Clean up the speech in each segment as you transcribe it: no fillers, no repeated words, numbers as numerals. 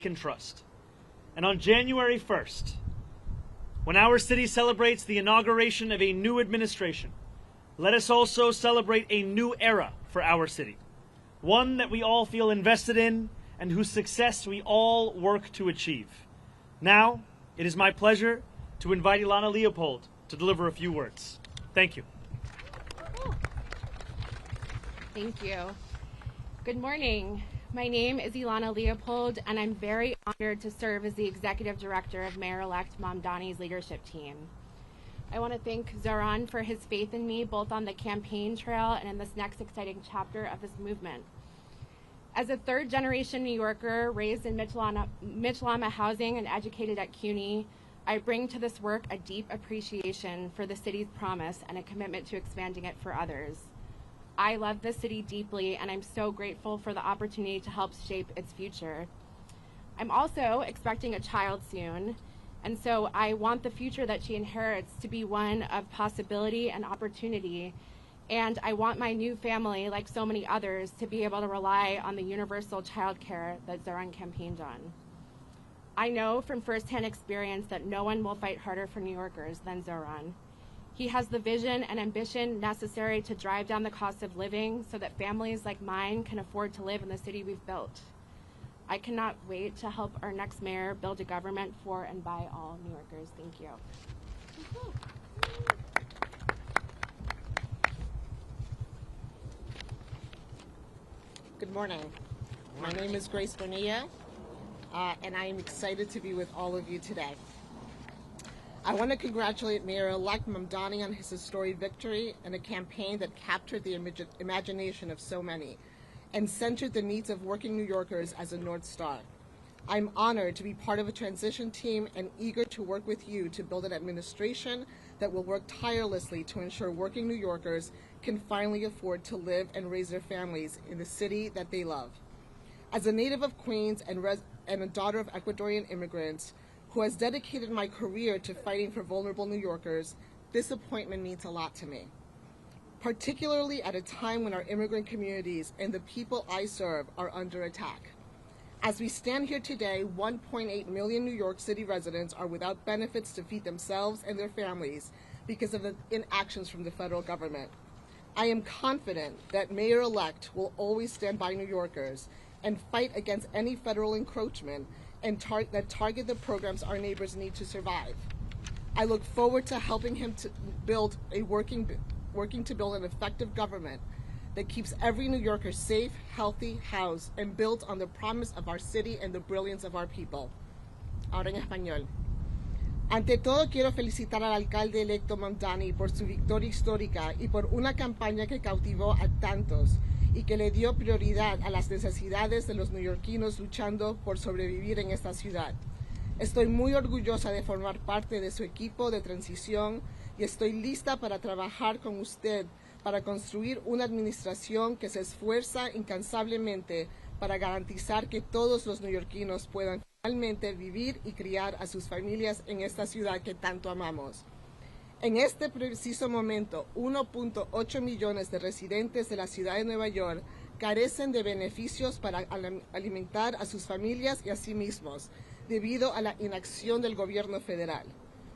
can trust. And on January 1st, when our city celebrates the inauguration of a new administration, let us also celebrate a new era for our city, one that we all feel invested in and whose success we all work to achieve. Now, it is my pleasure to invite Ilana Leopold to deliver a few words. Thank you. Thank you. Good morning. My name is Ilana Leopold, and I'm very honored to serve as the Executive Director of Mayor-elect Mamdani's leadership team. I want to thank Zohran for his faith in me, both on the campaign trail and in this next exciting chapter of this movement. As a third-generation New Yorker raised in Mitchell-Lama housing and educated at CUNY, I bring to this work a deep appreciation for the city's promise and a commitment to expanding it for others. I love this city deeply, and I'm so grateful for the opportunity to help shape its future. I'm also expecting a child soon, and so I want the future that she inherits to be one of possibility and opportunity, and I want my new family, like so many others, to be able to rely on the universal child care that Zohran campaigned on. I know from firsthand experience that no one will fight harder for New Yorkers than Zohran. He has the vision and ambition necessary to drive down the cost of living so that families like mine can afford to live in the city we've built. I cannot wait to help our next mayor build a government for and by all New Yorkers. Thank you. Good morning. My name is Grace Bonilla, and I am excited to be with all of you today. I want to congratulate Mayor-elect Mamdani on his historic victory and a campaign that captured the imagination of so many and centered the needs of working New Yorkers as a North Star. I'm honored to be part of a transition team and eager to work with you to build an administration that will work tirelessly to ensure working New Yorkers can finally afford to live and raise their families in the city that they love. As a native of Queens and a daughter of Ecuadorian immigrants, who has dedicated my career to fighting for vulnerable New Yorkers, this appointment means a lot to me, particularly at a time when our immigrant communities and the people I serve are under attack. As we stand here today, 1.8 million New York City residents are without benefits to feed themselves and their families because of the inactions from the federal government. I am confident that Mayor-elect will always stand by New Yorkers and fight against any federal encroachment and that target the programs our neighbors need to survive. I look forward to helping him to build working to build an effective government that keeps every New Yorker safe, healthy, housed, and built on the promise of our city and the brilliance of our people. Ahora en español. Ante todo, quiero felicitar al alcalde electo Mamdani por su victoria histórica y por una campaña que cautivó a tantos y que le dio prioridad a las necesidades de los neoyorquinos luchando por sobrevivir en esta ciudad. Estoy muy orgullosa de formar parte de su equipo de transición y estoy lista para trabajar con usted para construir una administración que se esfuerza incansablemente para garantizar que todos los neoyorquinos puedan finalmente vivir y criar a sus familias en esta ciudad que tanto amamos. En este preciso momento, 1.8 millones de residentes de la ciudad de Nueva York carecen de beneficios para alimentar a sus familias y a sí mismos, debido a la inacción del gobierno federal.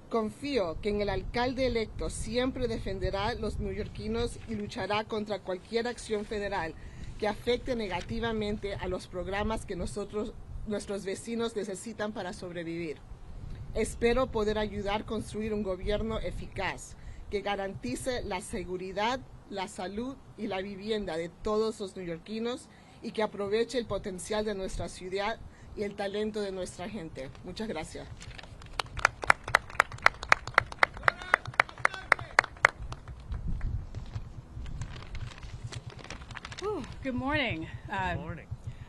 Confío que en el alcalde electo siempre defenderá a los neoyorquinos y luchará contra cualquier acción federal que afecte negativamente a los programas que nuestros vecinos necesitan para sobrevivir. Espero poder ayudar a construir un gobierno eficaz que garantice la seguridad, la salud y la vivienda de todos los neoyorquinos y que aproveche el potencial de nuestra ciudad y el talento de nuestra gente. Muchas gracias. Good morning. Good morning.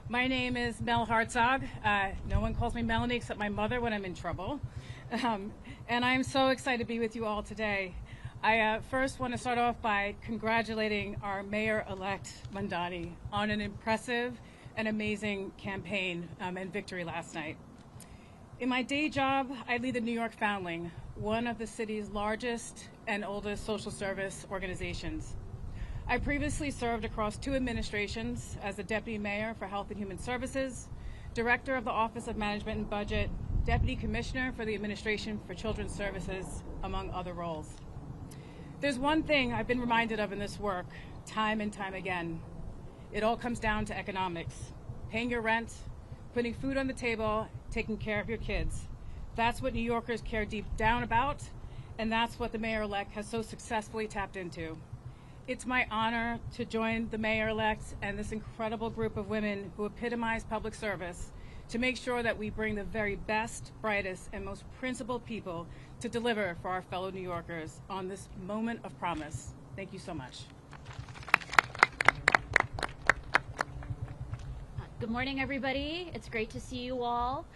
My name is Mel Hartzog. No one calls me Melanie except my mother when I'm in trouble. And I'm so excited to be with you all today. I first want to start off by congratulating our Mayor-elect Mamdani on an impressive and amazing campaign and victory last night. In my day job, I lead the New York Foundling, one of the city's largest and oldest social service organizations. I previously served across 2 administrations as the Deputy Mayor for Health and Human Services, Director of the Office of Management and Budget, Deputy Commissioner for the Administration for Children's Services, among other roles. There's one thing I've been reminded of in this work, time and time again. It all comes down to economics. Paying your rent, putting food on the table, taking care of your kids. That's what New Yorkers care deep down about, and that's what the mayor-elect has so successfully tapped into. It's my honor to join the mayor-elect and this incredible group of women who epitomize public service to make sure that we bring the very best, brightest, and most principled people to deliver for our fellow New Yorkers on this moment of promise. Thank you so much. Good morning, everybody. It's great to see you all.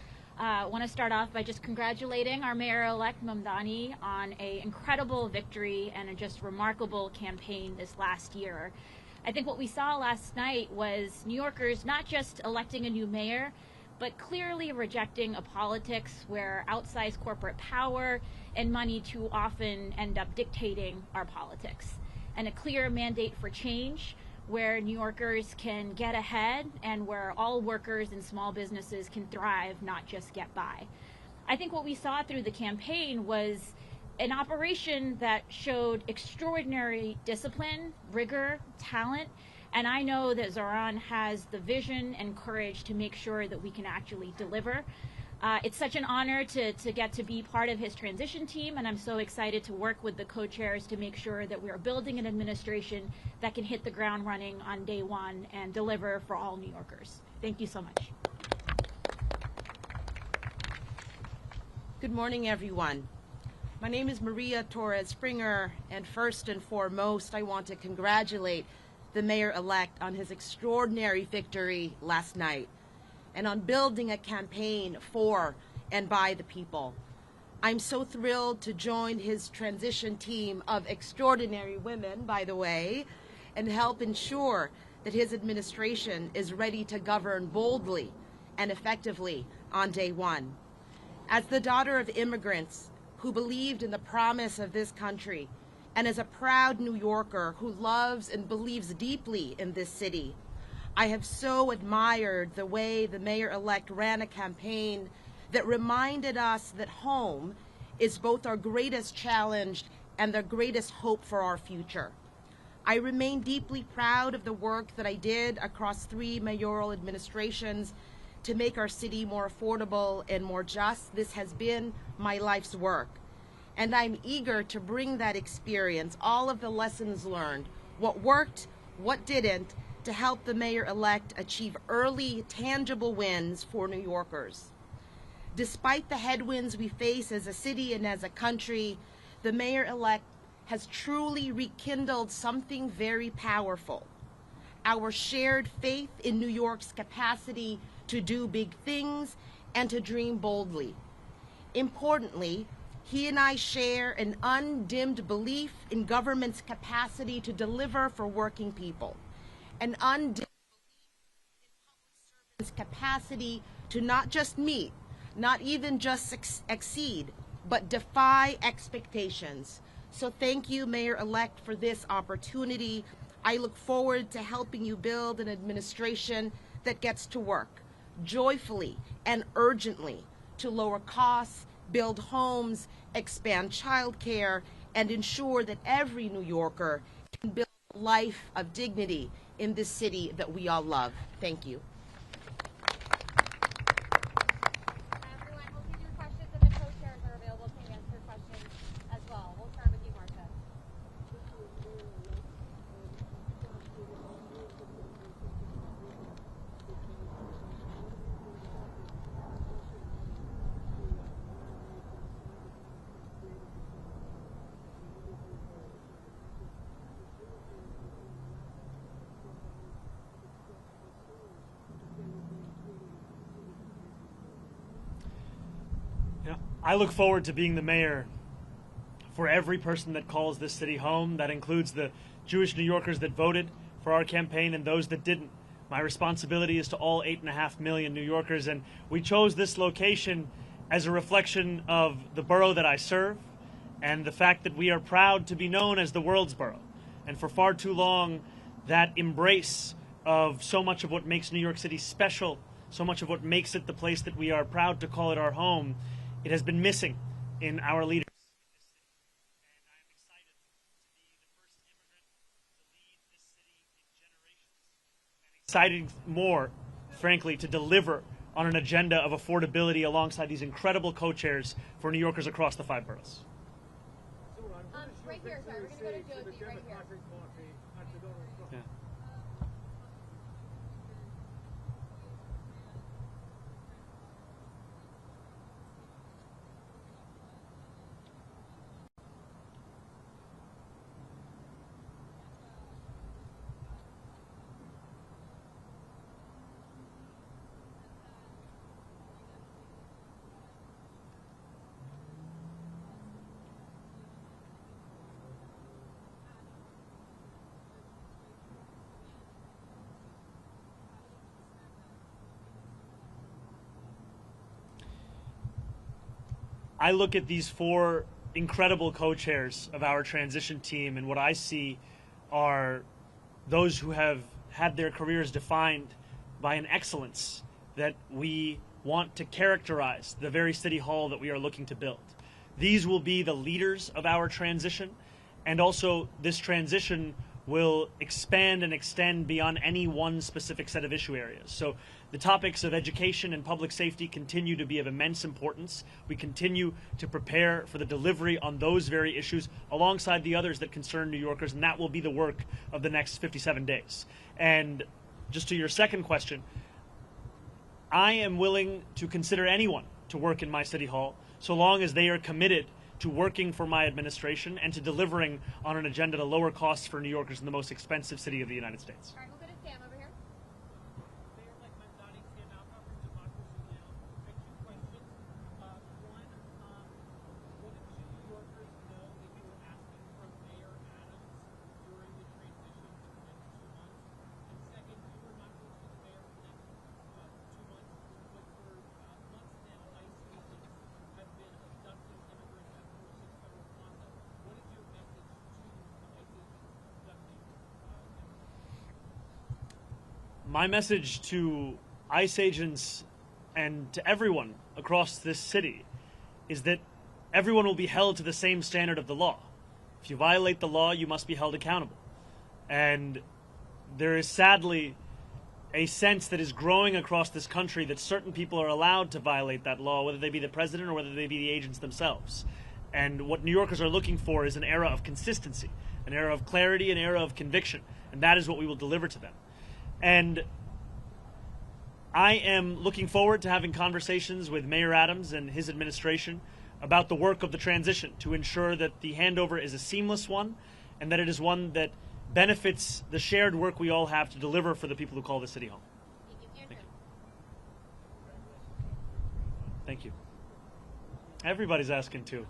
I want to start off by just congratulating our mayor-elect Mamdani on an incredible victory and a just remarkable campaign this last year. I think what we saw last night was New Yorkers not just electing a new mayor, but clearly rejecting a politics where outsized corporate power and money too often end up dictating our politics, and a clear mandate for change where New Yorkers can get ahead and where all workers and small businesses can thrive, not just get by. I think what we saw through the campaign was an operation that showed extraordinary discipline, rigor, talent, and I know that Zohran has the vision and courage to make sure that we can actually deliver. It's such an honor to get to be part of his transition team, and I'm so excited to work with the co-chairs to make sure that we are building an administration that can hit the ground running on day one and deliver for all New Yorkers. Thank you so much. Good morning, everyone. My name is Maria Torres Springer, and first and foremost, I want to congratulate the mayor-elect on his extraordinary victory last night and on building a campaign for and by the people. I'm so thrilled to join his transition team of extraordinary women, by the way, and help ensure that his administration is ready to govern boldly and effectively on day one. As the daughter of immigrants who believed in the promise of this country, and as a proud New Yorker who loves and believes deeply in this city, I have so admired the way the mayor-elect ran a campaign that reminded us that home is both our greatest challenge and the greatest hope for our future. I remain deeply proud of the work that I did across 3 mayoral administrations to make our city more affordable and more just. This has been my life's work. And I'm eager to bring that experience, all of the lessons learned, what worked, what didn't, to help the mayor-elect achieve early, tangible wins for New Yorkers. Despite the headwinds we face as a city and as a country, the mayor-elect has truly rekindled something very powerful: our shared faith in New York's capacity to do big things and to dream boldly. Importantly, he and I share an undimmed belief in government's capacity to deliver for working people, an undimmed belief in public servants' capacity to not just meet, not even just exceed, but defy expectations. So thank you, Mayor-elect, for this opportunity. I look forward to helping you build an administration that gets to work joyfully and urgently to lower costs, build homes, expand childcare, and ensure that every New Yorker can build a life of dignity in this city that we all love. Thank you. Everyone, we'll take your questions, and the co-chairs are available to answer questions as well. We'll start with you, Martha. I look forward to being the mayor for every person that calls this city home. That includes the Jewish New Yorkers that voted for our campaign and those that didn't. My responsibility is to all 8.5 million New Yorkers, and we chose this location as a reflection of the borough that I serve and the fact that we are proud to be known as the world's borough. And for far too long, that embrace of so much of what makes New York City special so much of what makes it the place that we are proud to call it our home, it has been missing in our leaders. And I am excited to be the first immigrant to lead this city in generations. And excited more, frankly, to deliver on an agenda of affordability alongside these incredible co-chairs for New Yorkers across the 5 boroughs. Right here, sorry, we're going to go to Josie right here. Yeah. I look at these 4 incredible co-chairs of our transition team, and what I see are those who have had their careers defined by an excellence that we want to characterize the very city hall that we are looking to build. These will be the leaders of our transition, and also this transition will expand and extend beyond any one specific set of issue areas. So the topics of education and public safety continue to be of immense importance. We continue to prepare for the delivery on those very issues alongside the others that concern New Yorkers, and that will be the work of the next 57 days. And just to your second question, I am willing to consider anyone to work in my city hall so long as they are committed to working for my administration and to delivering on an agenda to lower costs for New Yorkers in the most expensive city of the United States. All right, we'll go to Sam over here. Mayor-elect Mamdani, Sam Alcock from Democracy Now! I have 2 questions. One, what did New Yorkers know that you were asking from Mayor Adams during the transition for the next 2 months? And second, you were not going to be the mayor for the next 2 months, but for months now, ICE agents have been abducting immigrants at 46 Federal Plaza. What is your message to the ICE agents abducting immigrants? My message to ICE agents and to everyone across this city is that everyone will be held to the same standard of the law. If you violate the law, you must be held accountable. And there is sadly a sense that is growing across this country that certain people are allowed to violate that law, whether they be the president or whether they be the agents themselves. And what New Yorkers are looking for is an era of consistency, an era of clarity, an era of conviction. And that is what we will deliver to them. And I am looking forward to having conversations with Mayor Adams and his administration about the work of the transition to ensure that the handover is a seamless one and that it is one that benefits the shared work we all have to deliver for the people who call the city home. Thank you. Thank you. Everybody's asking too.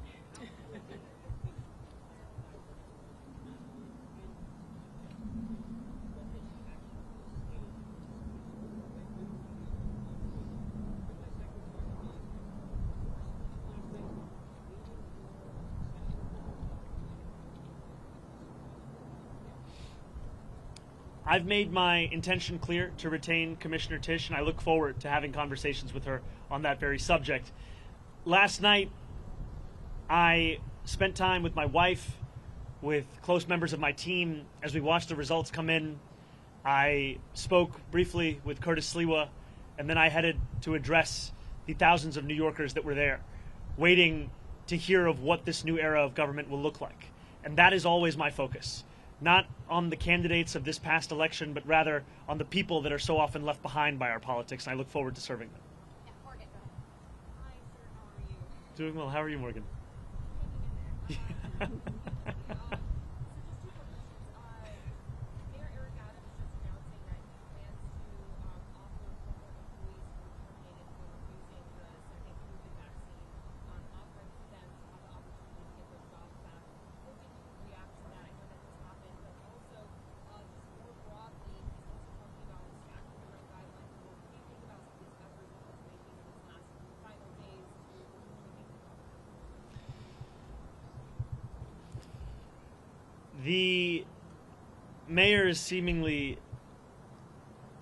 I've made my intention clear to retain Commissioner Tisch, and I look forward to having conversations with her on that very subject. Last night, I spent time with my wife, with close members of my team, as we watched the results come in. I spoke briefly with Curtis Sliwa, and then I headed to address the thousands of New Yorkers that were there, waiting to hear of what this new era of government will look like. And that is always my focus. Not on the candidates of this past election, but rather on the people that are so often left behind by our politics, and I look forward to serving them. Yeah, Morgan, go ahead. Hi, sir. How are you? Doing well. How are you, Morgan? Hanging in there. So just 2 quick questions. Mayor Eric Adams is just announcing that he plans to offer former employees who were terminated for refusing the second COVID vaccine, offering to them to have the opportunity to get their jobs back. Hoping you can react to that. I know that this happened, but also just more broadly, he's also talking about stacking the right guidelines. What do you think about some of these efforts that he's making in his last final days to keep The mayor is seemingly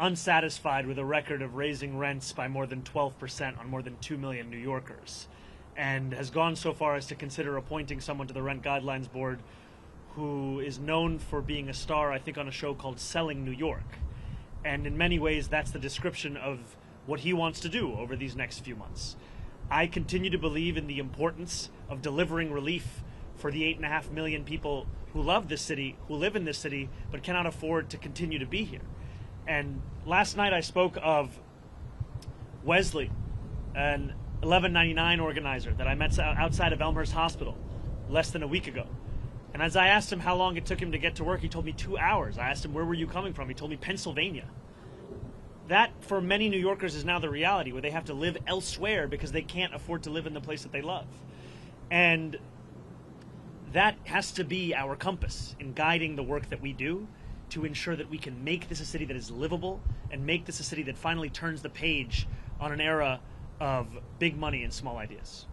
unsatisfied with a record of raising rents by more than 12% on more than 2 million New Yorkers, and has gone so far as to consider appointing someone to the Rent Guidelines Board who is known for being a star, I think, on a show called Selling New York. And in many ways, that's the description of what he wants to do over these next few months. I continue to believe in the importance of delivering relief for the 8.5 million people who love this city, who live in this city, but cannot afford to continue to be here. And last night I spoke of Wesley, an 1199 organizer that I met outside of Elmhurst Hospital less than a week ago. And as I asked him how long it took him to get to work, he told me 2 hours. I asked him, where were you coming from? He told me, Pennsylvania. That, for many New Yorkers, is now the reality, where they have to live elsewhere because they can't afford to live in the place that they love. And that has to be our compass in guiding the work that we do to ensure that we can make this a city that is livable and make this a city that finally turns the page on an era of big money and small ideas.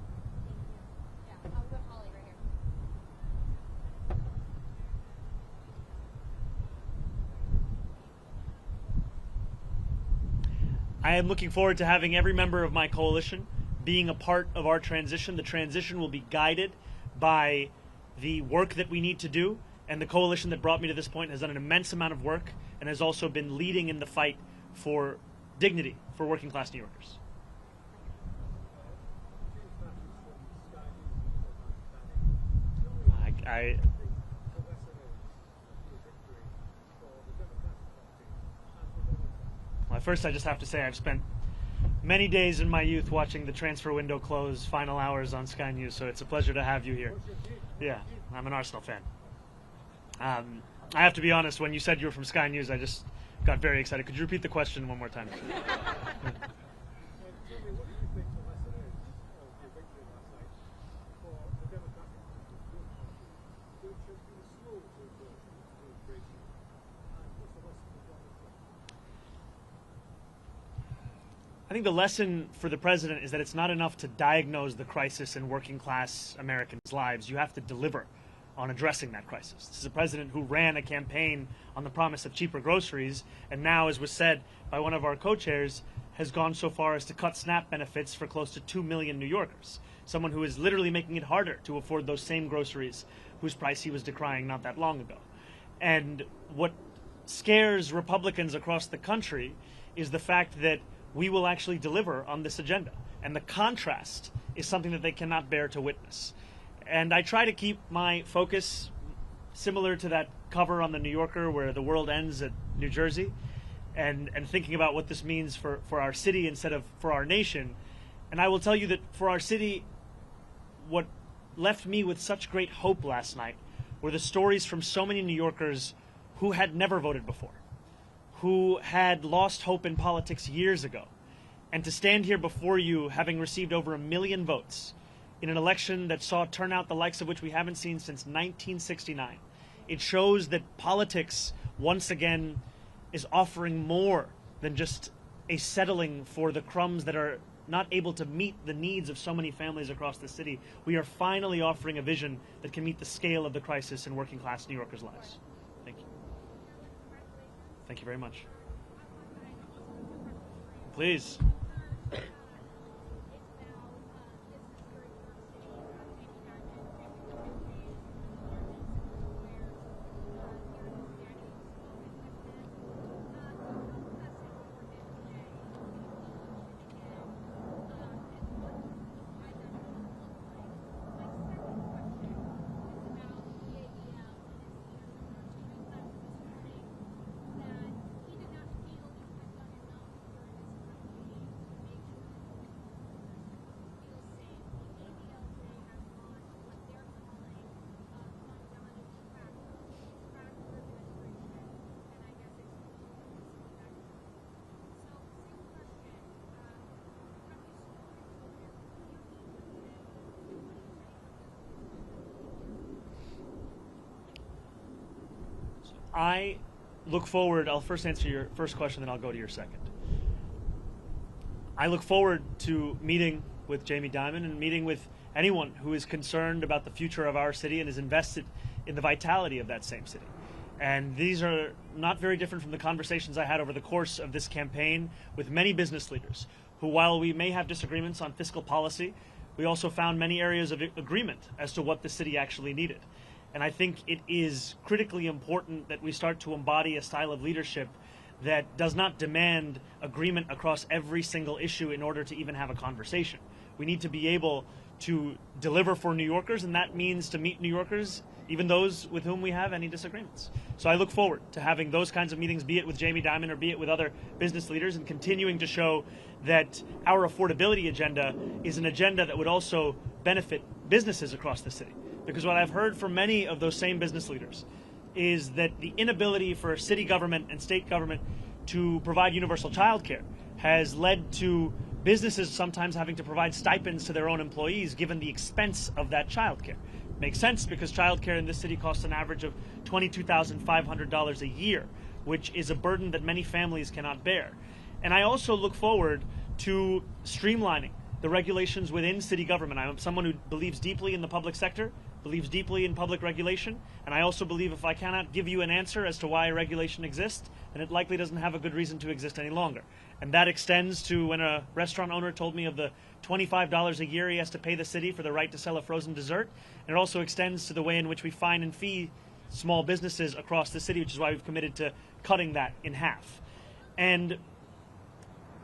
I am looking forward to having every member of my coalition being a part of our transition. The transition will be guided by the work that we need to do, and the coalition that brought me to this point has done an immense amount of work and has also been leading in the fight for dignity for working class New Yorkers. Well, first I just have to say I've spent many days in my youth watching the transfer window close, final hours on Sky News, so it's a pleasure to have you here. Yeah, I'm an Arsenal fan. I have to be honest, when you said you were from Sky News, I just got very excited. Could you repeat the question one more time? I think the lesson for the president is that it's not enough to diagnose the crisis in working class Americans' lives. You have to deliver on addressing that crisis. This is a president who ran a campaign on the promise of cheaper groceries, and now, as was said by one of our co-chairs, has gone so far as to cut SNAP benefits for close to 2 million New Yorkers. Someone who is literally making it harder to afford those same groceries whose price he was decrying not that long ago. And what scares Republicans across the country is the fact that we will actually deliver on this agenda. And the contrast is something that they cannot bear to witness. And I try to keep my focus similar to that cover on the New Yorker where the world ends at New Jersey, and thinking about what this means for our city instead of for our nation. And I will tell you that for our city, what left me with such great hope last night were the stories from so many New Yorkers who had never voted before, who had lost hope in politics years ago. And to stand here before you, having received over 1 million votes in an election that saw turnout the likes of which we haven't seen since 1969, it shows that politics, once again, is offering more than just a settling for the crumbs that are not able to meet the needs of so many families across the city. We are finally offering a vision that can meet the scale of the crisis in working class New Yorkers' lives. Thank you. Thank you very much. Please. I look forward, I'll first answer your first question, then I'll go to your second. I look forward to meeting with Jamie Dimon and meeting with anyone who is concerned about the future of our city and is invested in the vitality of that same city. And these are not very different from the conversations I had over the course of this campaign with many business leaders who, while we may have disagreements on fiscal policy, we also found many areas of agreement as to what the city actually needed. And I think it is critically important that we start to embody a style of leadership that does not demand agreement across every single issue in order to even have a conversation. We need to be able to deliver for New Yorkers, and that means to meet New Yorkers, even those with whom we have any disagreements. So I look forward to having those kinds of meetings, be it with Jamie Dimon or be it with other business leaders, and continuing to show that our affordability agenda is an agenda that would also benefit businesses across the city. Because what I've heard from many of those same business leaders is that the inability for city government and state government to provide universal child care has led to businesses sometimes having to provide stipends to their own employees given the expense of that child care. Makes sense because child care in this city costs an average of $22,500 a year, which is a burden that many families cannot bear. And I also look forward to streamlining the regulations within city government. I'm someone who believes deeply in the public sector, believes deeply in public regulation, and I also believe if I cannot give you an answer as to why a regulation exists, then it likely doesn't have a good reason to exist any longer. And that extends to when a restaurant owner told me of the $25 a year he has to pay the city for the right to sell a frozen dessert. And it also extends to the way in which we fine and fee small businesses across the city, which is why we've committed to cutting that in half. And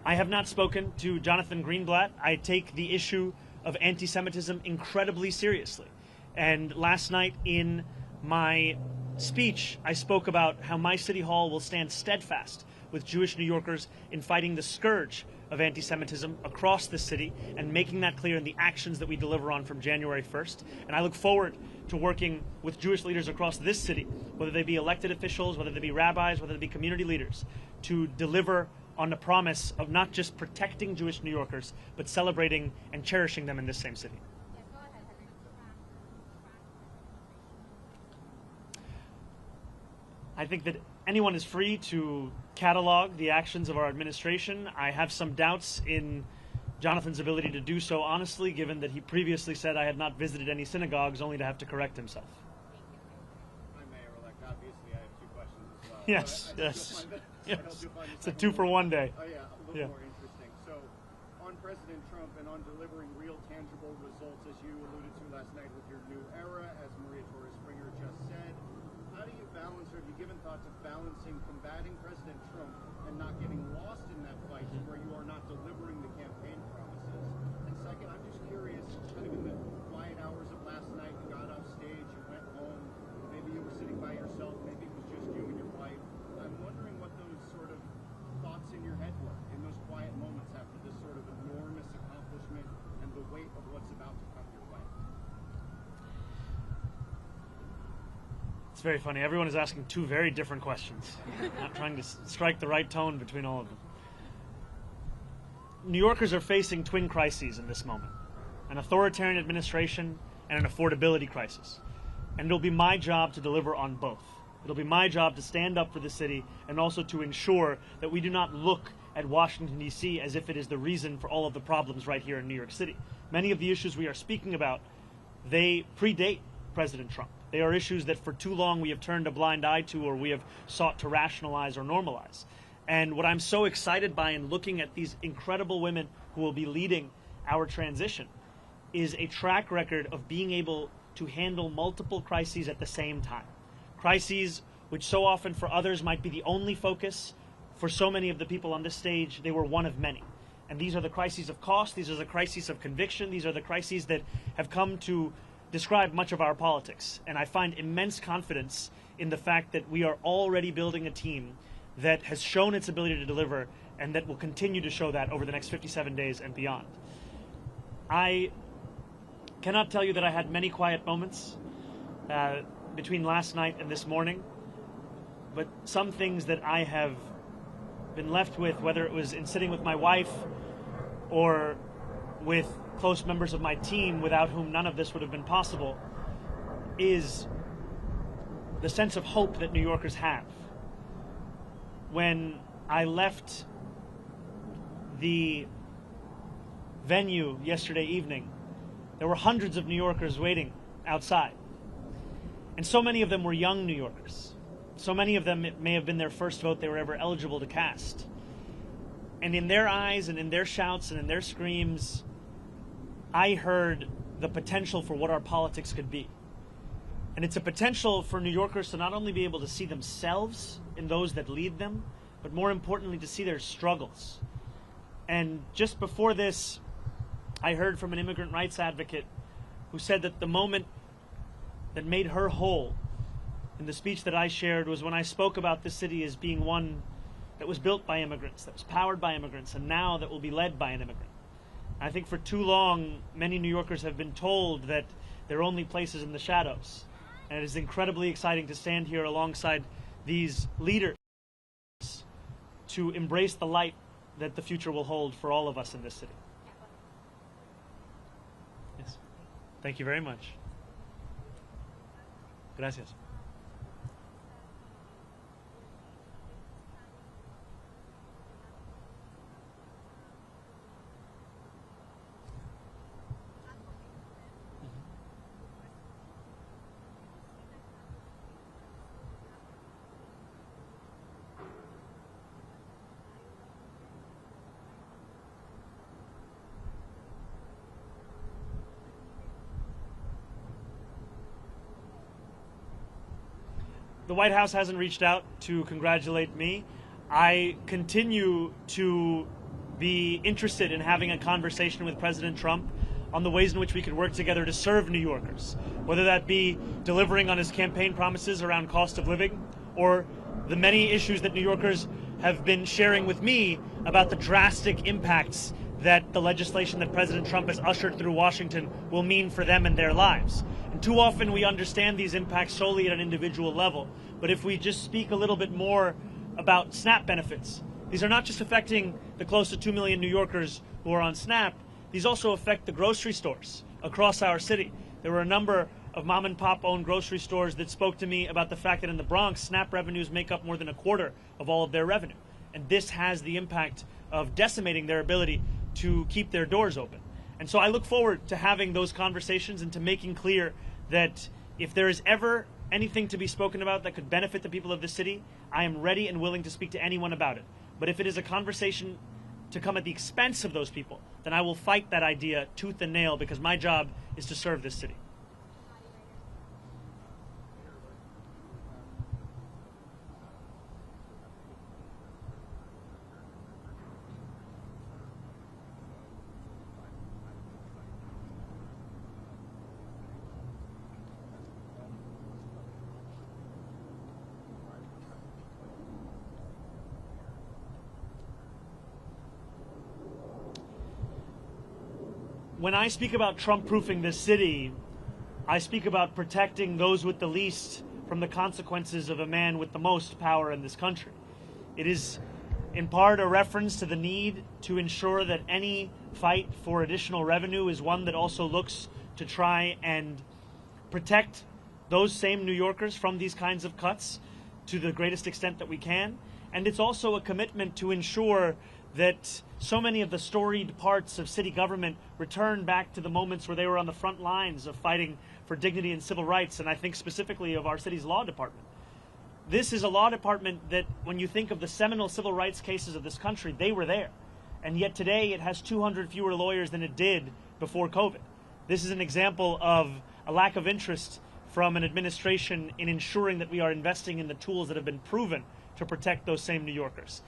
I have not spoken to Jonathan Greenblatt. I take the issue of anti-Semitism incredibly seriously. And last night in my speech, I spoke about how my city hall will stand steadfast with Jewish New Yorkers in fighting the scourge of anti-Semitism across the city and making that clear in the actions that we deliver on from January 1st. And I look forward to working with Jewish leaders across this city, whether they be elected officials, whether they be rabbis, whether they be community leaders, to deliver on the promise of not just protecting Jewish New Yorkers, but celebrating and cherishing them in this same city. I think that anyone is free to catalog the actions of our administration. I have some doubts in Jonathan's ability to do so honestly, given that he previously said I had not visited any synagogues, only to have to correct himself. Hi, Mayor-elect. Obviously, I have two questions as well. Yes, yes. Yes. It's a 2-for-1 day. Oh, yeah, a little more interesting. So, on President Trump and on delivering real, tangible results, as you alluded to last night with your new era, as Maria Torres-Springer just said, how do you balance, or have you given thought to balancing combating President Trump and not getting lost in that fight where you are not delivering the campaign promises? And second, I'm just curious, kind of in the quiet hours of last night, you got off stage, you went home, maybe you were sitting by yourself, maybe it was just you and your wife. I'm wondering what those sort of thoughts in your head were in those quiet moments after this sort of enormous accomplishment and the weight of what's about to come your way. It's very funny. Everyone is asking two very different questions. Not trying to strike the right tone between all of them. New Yorkers are facing twin crises in this moment: an authoritarian administration and an affordability crisis. And it'll be my job to deliver on both. It'll be my job to stand up for the city and also to ensure that we do not look at Washington, D.C. as if it is the reason for all of the problems right here in New York City. Many of the issues we are speaking about, they predate President Trump. They are issues that for too long we have turned a blind eye to, or we have sought to rationalize or normalize. And what I'm so excited by in looking at these incredible women who will be leading our transition is a track record of being able to handle multiple crises at the same time. Crises which so often for others might be the only focus. For so many of the people on this stage, they were one of many. And these are the crises of cost, these are the crises of conviction, these are the crises that have come to describe much of our politics. And I find immense confidence in the fact that we are already building a team that has shown its ability to deliver and that will continue to show that over the next 57 days and beyond. I cannot tell you that I had many quiet moments between last night and this morning, but some things that I have been left with, whether it was in sitting with my wife or with close members of my team without whom none of this would have been possible, is the sense of hope that New Yorkers have. When I left the venue yesterday evening, there were hundreds of New Yorkers waiting outside. And so many of them were young New Yorkers. so many of them, it may have been their first vote they were ever eligible to cast. And in their eyes and in their shouts and in their screams, I heard the potential for what our politics could be. And it's a potential for New Yorkers to not only be able to see themselves in those that lead them, but more importantly, to see their struggles. And just before this, I heard from an immigrant rights advocate who said that the moment that made her whole in the speech that I shared was when I spoke about this city as being one that was built by immigrants, that was powered by immigrants, and now that will be led by an immigrant. I think for too long, many New Yorkers have been told that they're only places in the shadows. And it is incredibly exciting to stand here alongside these leaders to embrace the light that the future will hold for all of us in this city. Yes. Thank you very much. Gracias. The White House hasn't reached out to congratulate me. I continue to be interested in having a conversation with President Trump on the ways in which we could work together to serve New Yorkers, whether that be delivering on his campaign promises around cost of living or the many issues that New Yorkers have been sharing with me about the drastic impacts that the legislation that President Trump has ushered through Washington will mean for them and their lives. And too often we understand these impacts solely at an individual level. But if we just speak a little bit more about SNAP benefits, these are not just affecting the close to 2 million New Yorkers who are on SNAP, these also affect the grocery stores across our city. There were a number of mom and pop owned grocery stores that spoke to me about the fact that in the Bronx, SNAP revenues make up more than a quarter of all of their revenue. And this has the impact of decimating their ability to keep their doors open. And so I look forward to having those conversations and to making clear that if there is ever anything to be spoken about that could benefit the people of the city, I am ready and willing to speak to anyone about it. But if it is a conversation to come at the expense of those people, then I will fight that idea tooth and nail, because my job is to serve this city. When I speak about Trump-proofing this city, I speak about protecting those with the least from the consequences of a man with the most power in this country. It is in part a reference to the need to ensure that any fight for additional revenue is one that also looks to try and protect those same New Yorkers from these kinds of cuts to the greatest extent that we can. And it's also a commitment to ensure that so many of the storied parts of city government return back to the moments where they were on the front lines of fighting for dignity and civil rights, and I think specifically of our city's law department. This is a law department that, when you think of the seminal civil rights cases of this country, they were there. And yet today it has 200 fewer lawyers than it did before COVID. This is an example of a lack of interest from an administration in ensuring that we are investing in the tools that have been proven to protect those same New Yorkers.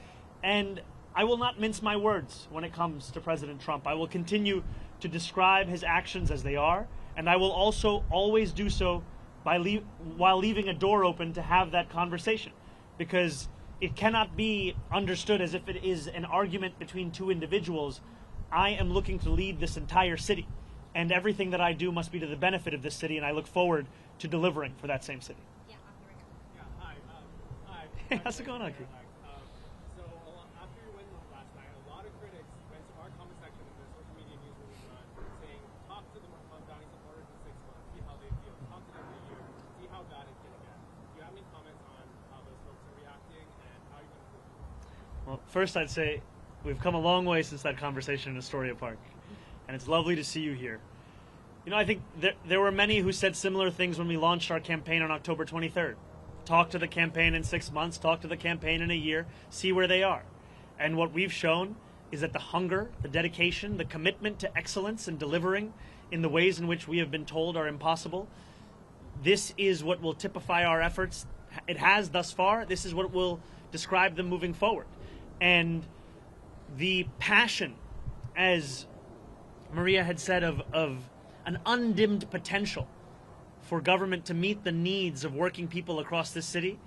And I will not mince my words when it comes to President Trump. I will continue to describe his actions as they are, and I will also always do so while leaving a door open to have that conversation, because it cannot be understood as if it is an argument between two individuals. I am looking to lead this entire city, and everything that I do must be to the benefit of this city, and I look forward to delivering for that same city. Yeah, Yeah, hi. Hey, how's it going, Aki? So after your win last night, a lot of critics went to our comment section in the social media news release saying, talk to the Mamdani supporters in 6 months, see how they feel. Talk to them in a year, see how bad it's going to get. Do you have any comments on how those folks are reacting and how you're going to prove it? Well, first I'd say we've come a long way since that conversation in Astoria Park, and it's lovely to see you here. You know, I think there were many who said similar things when we launched our campaign on October 23rd. talk to the campaign in 6 months, talk to the campaign in a year, see where they are. And what we've shown is that the hunger, the dedication, the commitment to excellence and delivering in the ways in which we have been told are impossible, this is what will typify our efforts. It has thus far. This is what will describe them moving forward. And the passion, as Maria had said, of an undimmed potential for government to meet the needs of working people across this city,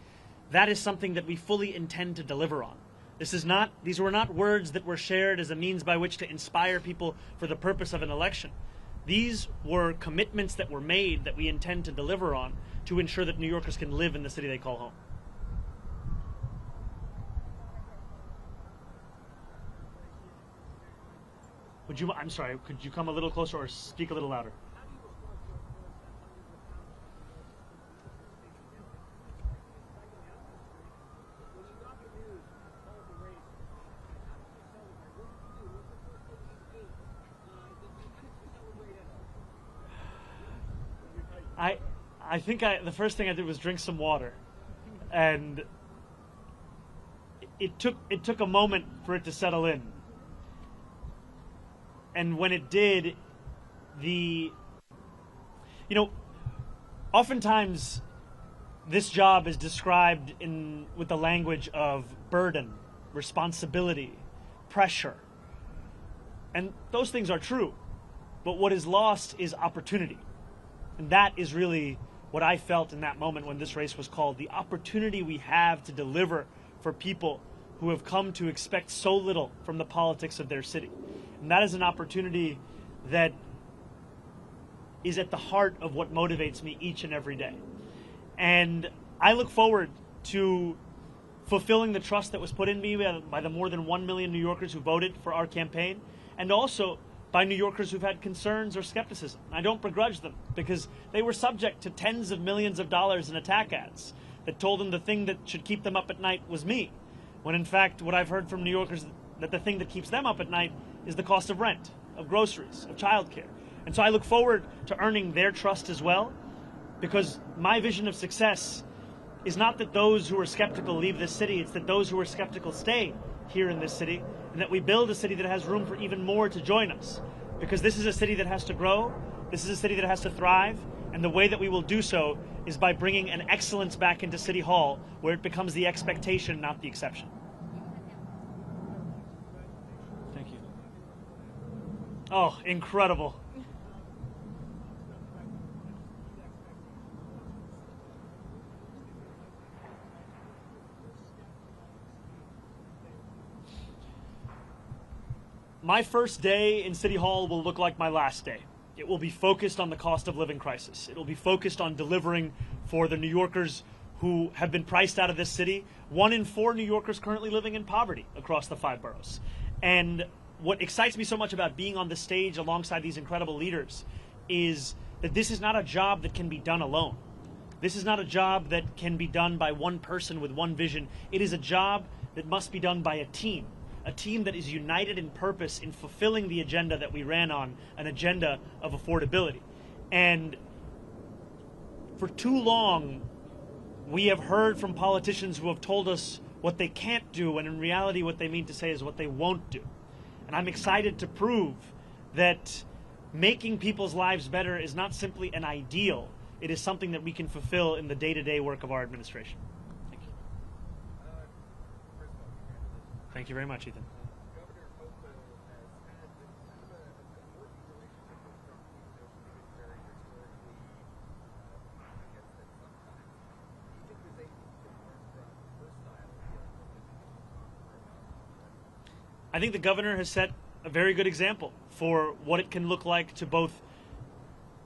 that is something that we fully intend to deliver on. These were not words that were shared as a means by which to inspire people for the purpose of an election. These were commitments that were made that we intend to deliver on to ensure that New Yorkers can live in the city they call home. I'm sorry, could you come a little closer or speak a little louder? I think the first thing I did was drink some water, and it took a moment for it to settle in. And when it did, oftentimes this job is described with the language of burden, responsibility, pressure. And those things are true. But what is lost is opportunity. And that is really what I felt in that moment when this race was called. The opportunity we have to deliver for people who have come to expect so little from the politics of their city. And that is an opportunity that is at the heart of what motivates me each and every day. And I look forward to fulfilling the trust that was put in me by the more than 1 million New Yorkers who voted for our campaign, and also by New Yorkers who've had concerns or skepticism. I don't begrudge them, because they were subject to tens of millions of dollars in attack ads that told them the thing that should keep them up at night was me, when in fact what I've heard from New Yorkers that the thing that keeps them up at night is the cost of rent, of groceries, of childcare. And so I look forward to earning their trust as well, because my vision of success is not that those who are skeptical leave this city, it's that those who are skeptical stay here in this city, and that we build a city that has room for even more to join us. Because this is a city that has to grow, this is a city that has to thrive, and the way that we will do so is by bringing an excellence back into City Hall, where it becomes the expectation, not the exception. Thank you. Oh, incredible. My first day in City Hall will look like my last day. It will be focused on the cost of living crisis. It will be focused on delivering for the New Yorkers who have been priced out of this city. 1 in 4 New Yorkers currently living in poverty across the 5 boroughs. And what excites me so much about being on the stage alongside these incredible leaders is that this is not a job that can be done alone. This is not a job that can be done by one person with one vision. It is a job that must be done by a team that is united in purpose in fulfilling the agenda that we ran on, an agenda of affordability. And for too long, we have heard from politicians who have told us what they can't do, when in reality what they mean to say is what they won't do. And I'm excited to prove that making people's lives better is not simply an ideal, it is something that we can fulfill in the day-to-day work of our administration. Thank you. Thank you very much, Ethan. I think the governor has set a very good example for what it can look like to both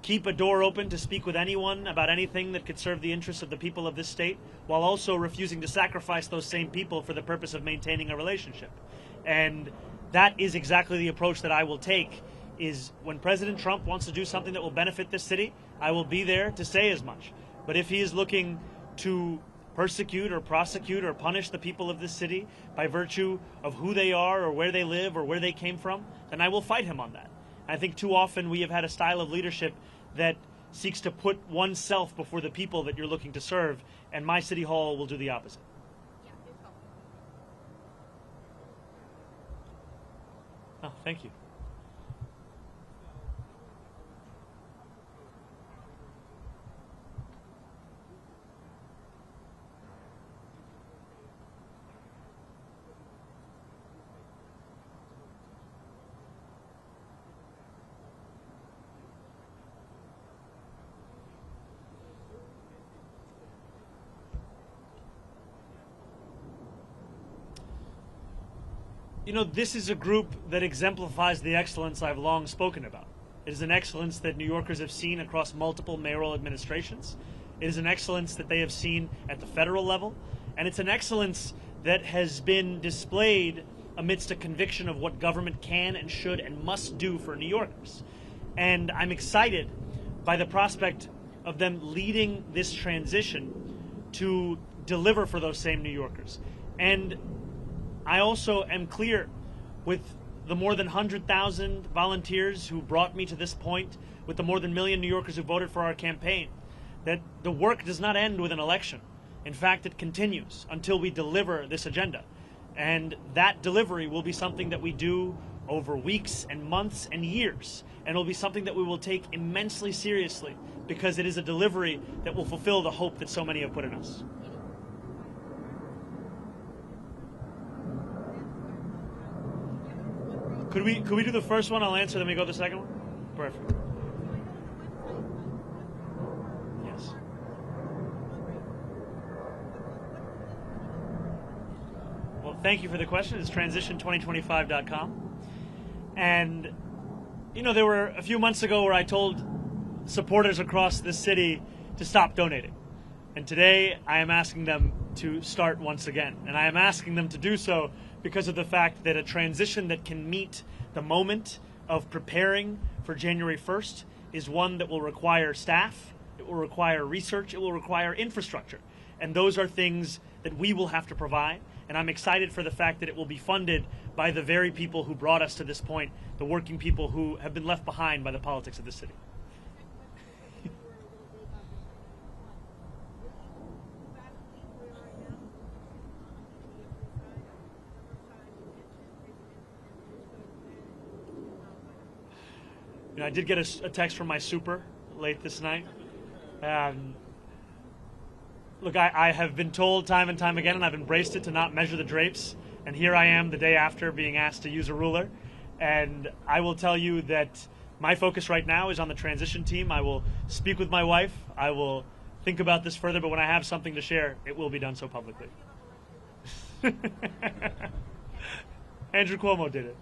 keep a door open to speak with anyone about anything that could serve the interests of the people of this state, while also refusing to sacrifice those same people for the purpose of maintaining a relationship. And that is exactly the approach that I will take, is when President Trump wants to do something that will benefit this city, I will be there to say as much. But if he is looking to persecute or prosecute or punish the people of this city by virtue of who they are or where they live or where they came from, then I will fight him on that. I think too often we have had a style of leadership that seeks to put oneself before the people that you're looking to serve, and my city hall will do the opposite. Oh, thank you. You know, this is a group that exemplifies the excellence I've long spoken about. It is an excellence that New Yorkers have seen across multiple mayoral administrations. It is an excellence that they have seen at the federal level. And it's an excellence that has been displayed amidst a conviction of what government can and should and must do for New Yorkers. And I'm excited by the prospect of them leading this transition to deliver for those same New Yorkers. And I also am clear with the more than 100,000 volunteers who brought me to this point, with the more than 1 million New Yorkers who voted for our campaign, that the work does not end with an election. In fact, it continues until we deliver this agenda. And that delivery will be something that we do over weeks and months and years. And it will be something that we will take immensely seriously, because it is a delivery that will fulfill the hope that so many have put in us. Could we do the first one? I'll answer, then we go to the second one? Perfect. Yes. Well, thank you for the question. It's transition2025.com. And, you know, there were a few months ago where I told supporters across this city to stop donating. And today I am asking them to start once again. And I am asking them to do so because of the fact that a transition that can meet the moment of preparing for January 1st is one that will require staff, it will require research, it will require infrastructure. And those are things that we will have to provide. And I'm excited for the fact that it will be funded by the very people who brought us to this point, the working people who have been left behind by the politics of the city. I did get a text from my super late this night. Look, I have been told time and time again, and I've embraced it, to not measure the drapes. And here I am the day after being asked to use a ruler. And I will tell you that my focus right now is on the transition team. I will speak with my wife. I will think about this further. But when I have something to share, it will be done so publicly. Andrew Cuomo did it.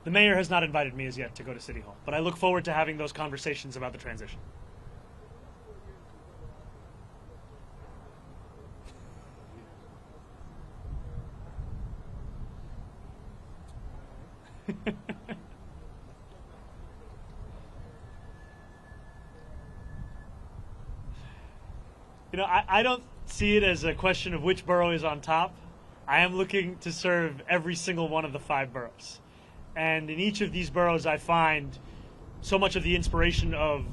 The mayor has not invited me as yet to go to City Hall, but I look forward to having those conversations about the transition. You know, I don't see it as a question of which borough is on top. I am looking to serve every single one of the 5 boroughs. And in each of these boroughs, I find so much of the inspiration of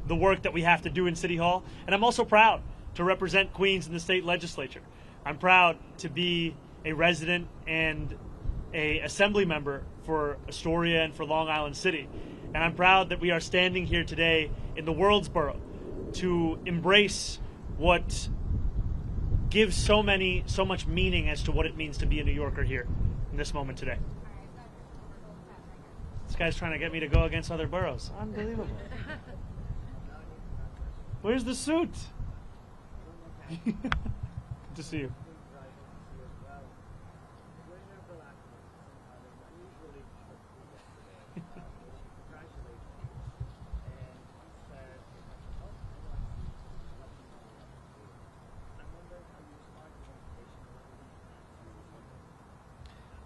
the work that we have to do in City Hall. And I'm also proud to represent Queens in the state legislature. I'm proud to be a resident and an assembly member for Astoria and for Long Island City. And I'm proud that we are standing here today in the world's borough to embrace what gives so much meaning as to what it means to be a New Yorker here in this moment today. This guy's trying to get me to go against other boroughs. Unbelievable. Where's the suit? Good to see you.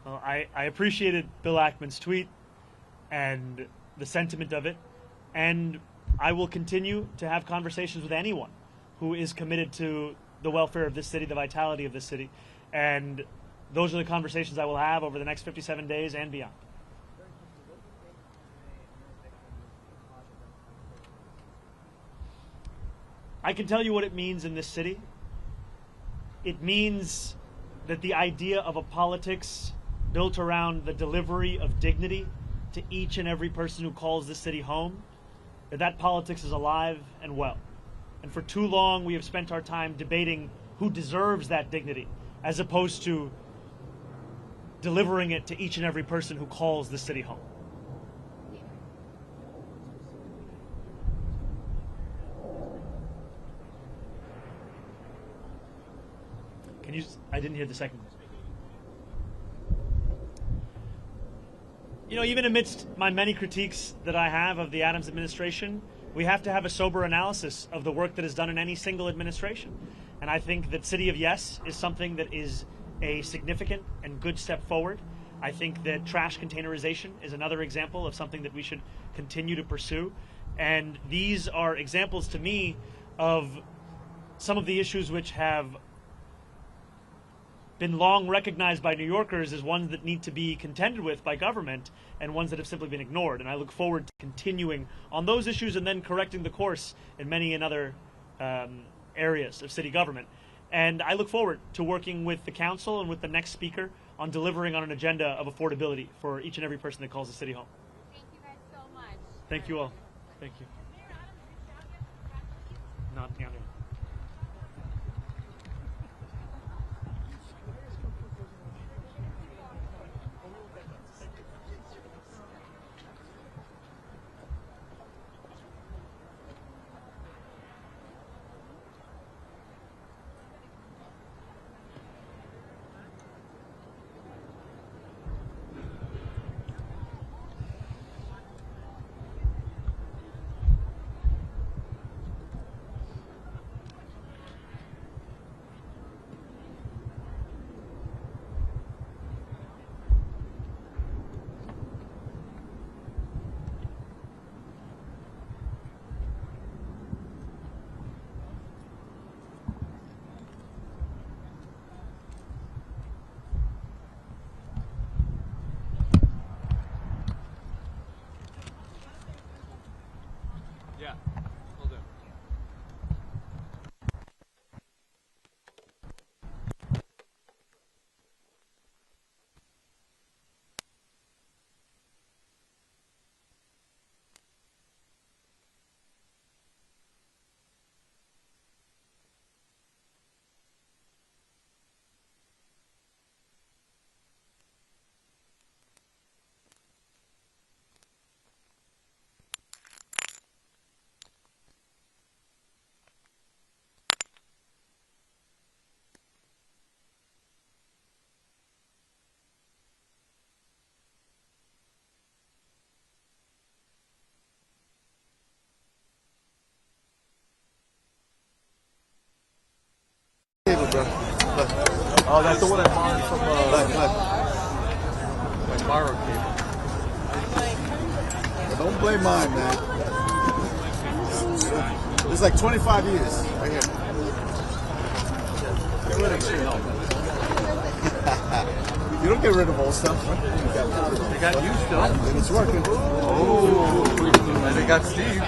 Well, I appreciated Bill Ackman's tweet and the sentiment of it, and I will continue to have conversations with anyone who is committed to the welfare of this city, the vitality of this city. And those are the conversations I will have over the next 57 days and beyond. I can tell you what it means in this city. It means that the idea of a politics built around the delivery of dignity to each and every person who calls this city home, that politics is alive and well. And for too long, we have spent our time debating who deserves that dignity, as opposed to delivering it to each and every person who calls the city home. Can you? I didn't hear the second one. You know, even amidst my many critiques that I have of the Adams administration, we have to have a sober analysis of the work that is done in any single administration. And I think that City of Yes is something that is a significant and good step forward. I think that trash containerization is another example of something that we should continue to pursue. And these are examples to me of some of the issues which have been long recognized by New Yorkers as ones that need to be contended with by government and ones that have simply been ignored. And I look forward to continuing on those issues and then correcting the course in many and other areas of city government. And I look forward to working with the council and with the next speaker on delivering on an agenda of affordability for each and every person that calls the city home. Thank you guys so much. Thank you all. Thank you. Not yet. Yeah, will do. Oh, that's the one I borrowed from my borrowed cable. Don't blame mine, man. It's like 25 years right here. Get rid of it. You don't get rid of old stuff. They got you still. And it's working. Oh, and they got Steve.